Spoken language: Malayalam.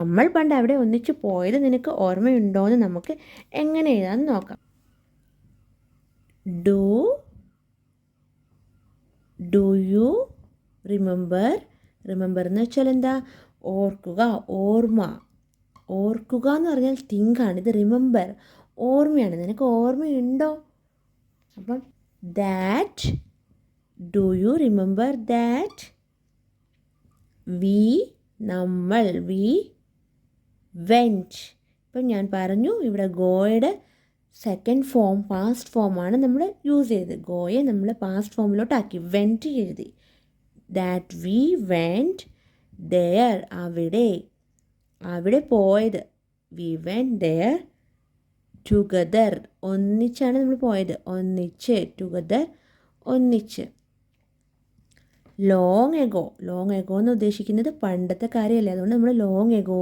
നമ്മൾ പണ്ട് അവിടെ ഒന്നിച്ച് പോയത് നിനക്ക് ഓർമ്മയുണ്ടോ എന്ന് നമുക്ക് എങ്ങനെ എഴുതാമെന്ന് നോക്കാം. Do you remember? റിമെമ്പർ എന്ന് വെച്ചാൽ എന്താ? ഓർക്കുക, ഓർമ്മ. ഓർക്കുക എന്ന് പറഞ്ഞാൽ തിങ്കാണ്. ഇത് റിമെമ്പർ, ഓർമ്മയാണ്. നിനക്ക് ഓർമ്മയുണ്ടോ? അപ്പം that, do you remember that നമ്മൾ വെൻറ്റ്. ഇപ്പം ഞാൻ പറഞ്ഞു ഇവിടെ ഗോയുടെ സെക്കൻഡ് ഫോം, പാസ്റ്റ് ഫോമാണ് നമ്മൾ യൂസ് ചെയ്തത്. ഗോയെ നമ്മൾ പാസ്റ്റ് ഫോമിലോട്ടാക്കി, വെൻറ്റ് എഴുതി. ദാറ്റ് വി വെൻറ്റ് ദെയർ, അവിടെ പോയത്. വി വെൻറ്റ് ദെയർ ടുഗദർ, ഒന്നിച്ചാണ് നമ്മൾ പോയത്. ഒന്നിച്ച്, ടുഗദർ, ഒന്നിച്ച്. ലോങ് എഗോ എന്ന് ഉദ്ദേശിക്കുന്നത് പണ്ടത്തെ കാര്യമല്ലേ, അതുകൊണ്ട് നമ്മൾ ലോങ് എഗോ